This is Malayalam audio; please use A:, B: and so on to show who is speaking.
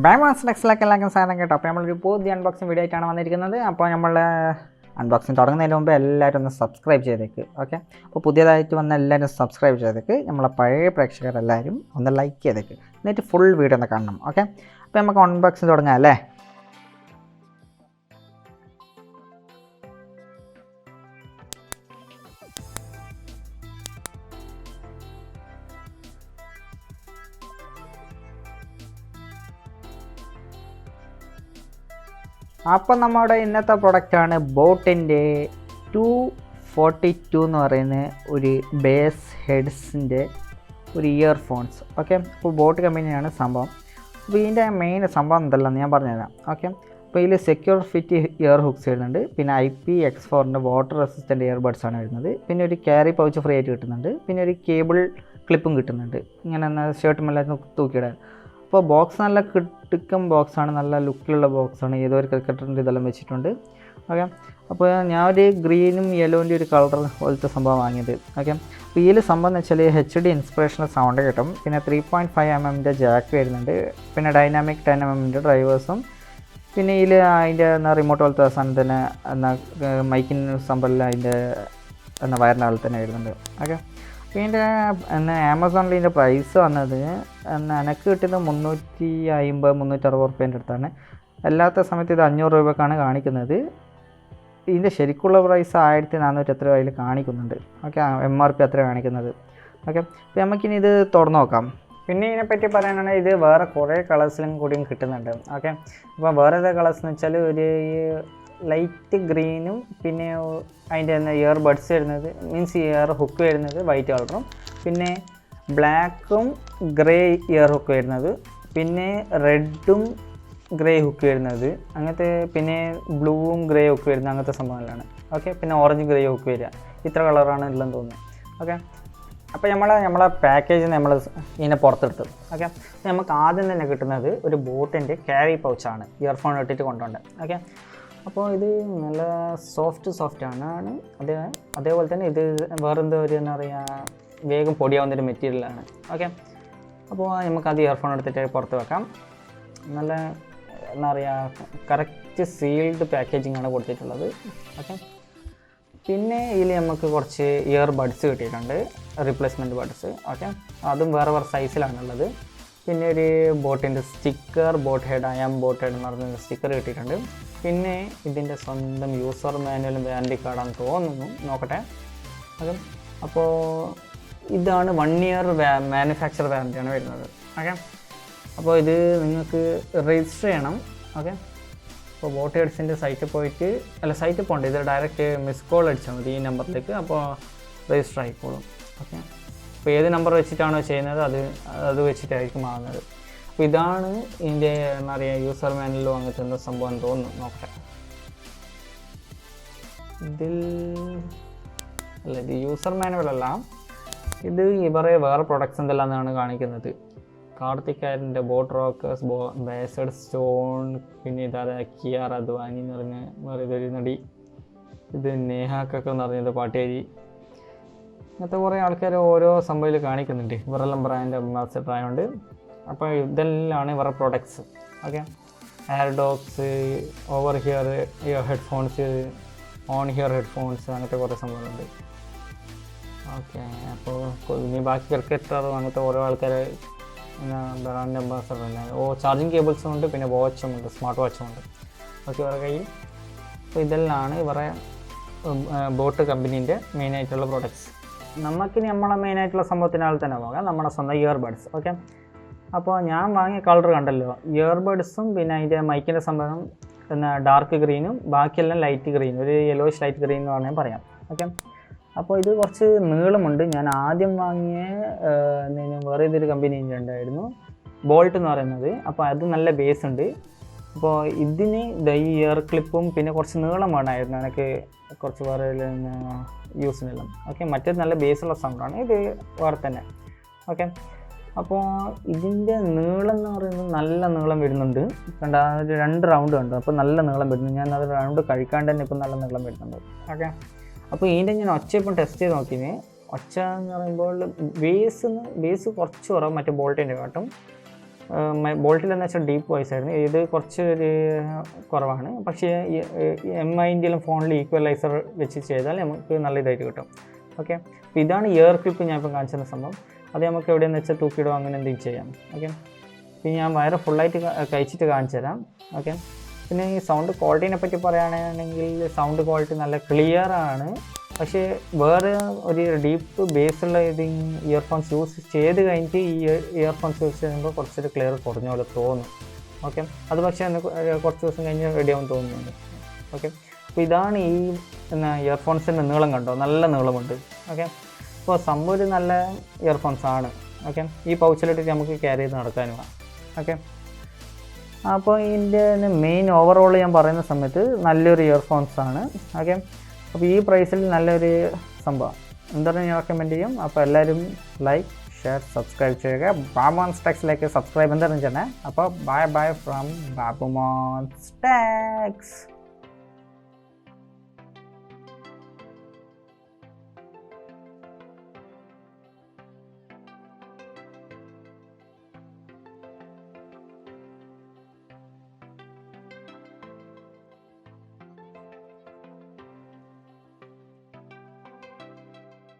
A: BaBu Monz TeChz എല്ലാവർക്കും സാധനം കേട്ടോ. അപ്പോൾ നമ്മളൊരു പുതിയ അൺബോക്സിങ് വീഡിയോ ആയിട്ടാണ് വന്നിരിക്കുന്നത്. അപ്പോൾ നമ്മൾ അൺബോക്സിങ് തുടങ്ങുന്നതിന് മുമ്പ് എല്ലാവരും ഒന്ന് സബ്സ്ക്രൈബ് ചെയ്തേക്ക്. ഓക്കെ, അപ്പോൾ പുതിയതായിട്ട് വന്ന എല്ലാവരും സബ്സ്ക്രൈബ് ചെയ്തേക്ക്. നമ്മളെ പഴയ പ്രേക്ഷകരെല്ലാവരും ഒന്ന് ലൈക്ക് ചെയ്തേക്ക്. എന്നിട്ട് ഫുൾ വീഡിയോ ഒന്ന് കാണണം. ഓക്കെ, അപ്പോൾ നമുക്ക് അൺബോക്സിങ് തുടങ്ങാം അല്ലേ. അപ്പോൾ നമ്മുടെ ഇന്നത്തെ പ്രൊഡക്റ്റാണ് ബോട്ടിൻ്റെ 242 എന്ന് പറയുന്ന ഒരു ബേസ് ഹെഡ്സിൻ്റെ ഒരു ഇയർഫോൺസ്. ഓക്കെ, അപ്പോൾ ബോട്ട് കമ്പനിയാണ് സംഭവം. അപ്പോൾ ഇതിൻ്റെ മെയിൻ സംഭവം എന്തല്ലെന്ന് ഞാൻ പറഞ്ഞുതരാം. ഓക്കെ, അപ്പോൾ ഇതിൽ സെക്യൂർ ഫിറ്റ് ഇയർ ഹുക്സ് വരുന്നുണ്ട്, പിന്നെ IPX4ൻ്റെ വാട്ടർ റെസിസ്റ്റൻ്റ് ഇയർബഡ്സ് ആണ് വരുന്നത്, പിന്നെ ഒരു ക്യാരി പൗച്ച് ഫ്രീ ആയിട്ട് കിട്ടുന്നുണ്ട്, പിന്നെ ഒരു കേബിൾ ക്ലിപ്പും കിട്ടുന്നുണ്ട്, ഇങ്ങനെ ഷർട്ട് മെല്ലാം തൂക്കിയിടാൻ. അപ്പോൾ ബോക്സ് നല്ല കിട്ടുക്കം ബോക്സാണ്, നല്ല ലുക്കിലുള്ള ബോക്സാണ്. ഏതോ ഒരു ക്രിക്കറ്ററിൻ്റെ ഇതെല്ലാം വെച്ചിട്ടുണ്ട്. ഓക്കെ, അപ്പോൾ ഞാൻ ഒരു ഗ്രീനും യെല്ലോൻ്റെ ഒരു കളർ പോലത്തെ സംഭവം വാങ്ങിയത്. ഓക്കെ, അപ്പോൾ ഇതിൽ സംഭവം എന്ന് വെച്ചാൽ HD ഇൻസ്പിറേഷണൽ സൗണ്ട് കിട്ടും, പിന്നെ 3.5 mm ജാക്ക് വരുന്നുണ്ട്, പിന്നെ ഡൈനാമിക് 10 mm ഡ്രൈവേഴ്സും, പിന്നെ ഇതിൽ അതിൻ്റെ റിമോട്ട് പോലത്തെ സാധനം തന്നെ മൈക്കിന് സംഭവം അതിൻ്റെ വയറിൻ്റെ ആൾ തന്നെ വരുന്നുണ്ട്. ഓക്കെ, അപ്പോൾ ഇതിൻ്റെ ആമസോണിൽ ഇതിൻ്റെ പ്രൈസ് വന്നത് എനിക്ക് കിട്ടുന്നത് 350-360 റുപ്യേൻ്റെ അടുത്താണ്. അല്ലാത്ത സമയത്ത് ഇത് 500 രൂപക്കാണ് കാണിക്കുന്നത്. ഇതിൻ്റെ ശരിക്കുള്ള പ്രൈസ് 1400 എത്ര അതിൽ കാണിക്കുന്നുണ്ട്. ഓക്കെ, MRP അത്ര കാണിക്കുന്നത്. ഓക്കെ, അപ്പോൾ നമുക്കിനി ഇത് തുറന്ന് നോക്കാം. പിന്നെ ഇതിനെപ്പറ്റി പറയാനാണെങ്കിൽ ഇത് വേറെ കുറേ കളേഴ്സിലും കൂടിയും കിട്ടുന്നുണ്ട്. ഓക്കെ, അപ്പോൾ വേറെ ഏതാ കളേഴ്സ് എന്ന് വെച്ചാൽ ഒരു ലൈറ്റ് ഗ്രീനും, പിന്നെ അതിൻ്റെ തന്നെ ഇയർ ബഡ്സ് വരുന്നത് മീൻസ് ഇയർ ഹുക്ക് വരുന്നത് വൈറ്റ് കളറും, പിന്നെ ബ്ലാക്കും ഗ്രേ ഇയർ ഹുക്ക് വരുന്നത്, പിന്നെ റെഡും ഗ്രേ ഹുക്ക് വരുന്നത് അങ്ങനത്തെ, പിന്നെ ബ്ലൂവും ഗ്രേ ഹുക്ക് വരുന്നത് അങ്ങനത്തെ സംഭവങ്ങളാണ്. ഓക്കെ, പിന്നെ ഓറഞ്ച് ഗ്രേ ഹുക്ക് വരിക. ഇത്ര കളറാണ് ഉള്ളതെന്ന് തോന്നുന്നു. ഓക്കെ, അപ്പോൾ നമ്മളെ പാക്കേജ് നമ്മൾ ഇതിനെ പുറത്തെടുത്തു. ഓക്കെ, നമുക്ക് ആദ്യം തന്നെ കിട്ടുന്നത് ഒരു ബോട്ടിൻ്റെ ക്യാരി പൗച്ചാണ്, ഇയർഫോൺ ഇട്ടിട്ട് കൊണ്ടുപോകേണ്ടത്. ഓക്കെ, അപ്പോൾ ഇത് നല്ല സോഫ്റ്റ് ആണ്. അതേപോലെ തന്നെ ഇത് വേറെന്തോ ഒരു എന്താ പറയുക വേഗം പൊടിയാവുന്നൊരു മെറ്റീരിയലാണ്. ഓക്കെ, അപ്പോൾ നമുക്കത് ഇയർഫോൺ എടുത്തിട്ട് പുറത്ത് വെക്കാം. നല്ല എന്താ പറയുക കറക്റ്റ് സീൽഡ് പാക്കേജിംഗ് ആണ് കൊടുത്തിട്ടുള്ളത്. ഓക്കെ, പിന്നെ ഇതിൽ നമുക്ക് കുറച്ച് ഇയർ ബഡ്സ് കിട്ടിയിട്ടുണ്ട്, റീപ്ലേസ്മെൻറ്റ് ബഡ്സ്. ഓക്കെ, അതും വേറെ സൈസിലാണുള്ളത്. പിന്നെ ഒരു ബോട്ടിൻ്റെ sticker, boat head boat head എന്ന് പറഞ്ഞ സ്റ്റിക്കർ കിട്ടിയിട്ടുണ്ട്. പിന്നെ ഇതിൻ്റെ സ്വന്തം യൂസർ മാനുവലും വാറൻറ്റി കാർഡാണെന്ന് തോന്നുന്നു, നോക്കട്ടെ. ഓക്കെ, അപ്പോൾ ഇതാണ് 1 year മാനുഫാക്ചർ വാറൻറ്റിയാണ് വരുന്നത്. ഓക്കെ, അപ്പോൾ ഇത് നിങ്ങൾക്ക് രജിസ്റ്റർ ചെയ്യണം. ഓക്കെ, അപ്പോൾ ബോട്ട് ഹെഡ്സിൻ്റെ സൈറ്റിൽ പോകേണ്ട, ഇത് ഡയറക്റ്റ് മിസ് കോൾ അടിച്ചാൽ മതി ഈ നമ്പറിലേക്ക്, അപ്പോൾ രജിസ്റ്റർ ആയിക്കോളും. ഓക്കെ, അപ്പോൾ ഏത് നമ്പർ വെച്ചിട്ടാണോ ചെയ്യുന്നത് അത് വെച്ചിട്ടായിരിക്കും വാങ്ങുന്നത്. അപ്പോൾ ഇതാണ് ഇതിൻ്റെ എന്താ പറയുക യൂസർ മാനുവലും അങ്ങനത്തെ എന്താ സംഭവം തോന്നുന്നു, നോക്കട്ടെ. ഇത് യൂസർ മാനുവലല്ല, ഇത് ഇവരെ വേറെ പ്രൊഡക്ട്സ് എന്തെല്ലാമാണ് കാണിക്കുന്നത്. കാർത്തിക്കാരൻ്റെ ബോട്ട് റോക്കേഴ്സ്, ബേസഡ് സ്റ്റോൺ, പിന്നെ ഇതാ കിയാർ അദ്വാനി എന്ന് പറഞ്ഞ വേറെ ഇതൊരു നടി, ഇത് നേഹാക്കൊക്കെ എന്ന് പറഞ്ഞത് പാട്ടേരി, അങ്ങനത്തെ കുറേ ആൾക്കാർ ഓരോ സംഭവത്തിൽ കാണിക്കുന്നുണ്ട്. ഇവരെല്ലാം ബ്രാൻഡ് അംബാസഡർ ആയതുകൊണ്ട്. അപ്പോൾ ഇതെല്ലാം ഇവരുടെ products. Okay, Airdopes, over ear headphones, on ear headphones, അങ്ങനത്തെ കുറേ സംഭവങ്ങളുണ്ട്. ഓക്കെ, അപ്പോൾ ഇനി ബാക്കി ക്രിക്കറ്ററും അങ്ങനത്തെ ഓരോ ആൾക്കാർ ബ്രാൻഡ് അംബാസഡർ തന്നെ. ചാർജിങ് കേബിൾസും ഉണ്ട്, പിന്നെ വാച്ചും ഉണ്ട്, സ്മാർട്ട് വാച്ചും ഉണ്ട്. ഓക്കെ, ഇവരുടെ കയ്യിൽ. അപ്പോൾ ഇതെല്ലാം ഇവരുടെ ബോട്ട് കമ്പനീൻ്റെ മെയിനായിട്ടുള്ള പ്രൊഡക്ട്സ്. നമുക്കിനി നമ്മളെ മെയിനായിട്ടുള്ള സംഭവത്തിനാൾ തന്നെ പോകാം, നമ്മുടെ സ്വന്തം ഇയർബഡ്സ്. ഓക്കെ, അപ്പോൾ ഞാൻ വാങ്ങിയ കളർ കണ്ടല്ലോ, ഇയർബഡ്സും പിന്നെ അതിൻ്റെ മൈക്കിൻ്റെ സംഭവം ഡാർക്ക് ഗ്രീനും ബാക്കിയെല്ലാം ലൈറ്റ് ഗ്രീൻ, ഒരു യെല്ലോയിഷ് ലൈറ്റ് ഗ്രീൻ എന്ന് പറഞ്ഞാൽ പറയാം. ഓക്കെ, അപ്പോൾ ഇത് കുറച്ച് നീളമുണ്ട്. ഞാൻ ആദ്യം വാങ്ങിയ വേറെ ഇതൊരു കമ്പനീൻ്റെ ഉണ്ടായിരുന്നു, ബോൾട്ട് എന്ന് പറയുന്നത്. അപ്പോൾ അത് നല്ല ബേസ് ഉണ്ട്. അപ്പോൾ ഇതിന് ഈ ഇയർ ക്ലിപ്പും പിന്നെ കുറച്ച് നീളം വേണമായിരുന്നു എനിക്ക്, കുറച്ച് വേറെ യൂസിനെല്ലാം. ഓക്കെ, മറ്റേത് നല്ല ബേസുള്ള സൗണ്ടാണ്, ഇത് വേറെ തന്നെ. ഓക്കെ, അപ്പോൾ ഇതിൻ്റെ നീളം എന്ന് പറയുന്നത് നല്ല നീളം വരുന്നുണ്ട്. കണ്ട, ഒരു 2 റൗണ്ട് കണ്ടു, അപ്പോൾ നല്ല നീളം വരുന്നു. ഞാൻ അത് റൗണ്ട് കഴിക്കാണ്ട് തന്നെ ഇപ്പം നല്ല നീളം വരുന്നുണ്ട്. ഓക്കെ, അപ്പോൾ ഇതിൻ്റെ ഞാൻ ഒച്ച ഇപ്പം ടെസ്റ്റ് ചെയ്ത് നോക്കിയത്, ഒച്ച എന്ന് പറയുമ്പോൾ ബേസ് കുറച്ച് കുറവ് മറ്റേ ബോൾട്ടിൻ്റെ കാട്ടും. ബോൾട്ടിലെന്ന് വെച്ചാൽ ഡീപ്പ് വോയിസ് ആയിരുന്നു. ഇത് കുറച്ച് ഒരു കുറവാണ്. പക്ഷേ MIൻ്റെ ഫോണിൽ ഈക്വലൈസർ വെച്ച് ചെയ്താൽ നമുക്ക് നല്ല ഇതായിട്ട് കിട്ടും. ഓക്കെ, അപ്പോൾ ഇതാണ് ഇയർ ക്ലിപ്പ് ഞാൻ ഇപ്പോൾ കാണിച്ചിരുന്ന സംഭവം. അത് നമുക്ക് എവിടെയെന്ന് വെച്ചാൽ തൂക്കിയിടുക അങ്ങനെ എന്തെങ്കിലും ചെയ്യാം. ഓക്കെ, പിന്നെ ഞാൻ വയറ് ഫുള്ളായിട്ട് കഴിച്ചിട്ട് കാണിച്ചു തരാം. ഓക്കെ, പിന്നെ ഈ സൗണ്ട് ക്വാളിറ്റീനെ പറ്റി പറയുകയാണെങ്കിൽ സൗണ്ട് ക്വാളിറ്റി നല്ല ക്ലിയർ ആണ്. പക്ഷേ വേറെ ഒരു ഡീപ്പ് ബേസുള്ള ഇത് ഇയർഫോൺസ് യൂസ് ചെയ്ത് കഴിഞ്ഞിട്ട് ഈ ഇയർഫോൺസ് യൂസ് ചെയ്യുമ്പോൾ കുറച്ചൊരു ക്ലിയർ കുറഞ്ഞ പോലെ തോന്നും. ഓക്കെ, അത് പക്ഷേ കുറച്ച് ദിവസം കഴിഞ്ഞ് റെഡിയാവും തോന്നുന്നുണ്ട്. ഓക്കെ, അപ്പോൾ ഇതാണ് ഈ ഇയർഫോൺസിൻ്റെ നീളം കണ്ടോ, നല്ല നീളമുണ്ട്. ഓക്കെ, അപ്പോൾ സംഭവം ഒരു നല്ല ഇയർഫോൺസ് ആണ്. ഓക്കെ, ഈ പൗച്ചിലിട്ടിട്ട് നമുക്ക് ക്യാരി ചെയ്ത് നടക്കാനുമാണ്. ഓക്കെ, അപ്പോൾ ഇതിൻ്റെ മെയിൻ ഓവറോൾ ഞാൻ പറയുന്ന സമയത്ത് നല്ലൊരു ഇയർഫോൺസ് ആണ്. ഓക്കെ, അപ്പോൾ ഈ പ്രൈസിൽ നല്ലൊരു സംഭവം എന്തായാലും ഞാൻ റെക്കമെൻഡ് ചെയ്യും. അപ്പോൾ എല്ലാവരും ലൈക്ക്, ഷെയർ, സബ്സ്ക്രൈബ് ചെയ്യുക. BaBu Monz TeChzലേക്ക് സബ്സ്ക്രൈബ് എന്തായാലും ചെയ്യണേ. അപ്പോൾ bye from BaBu Monz TeChz.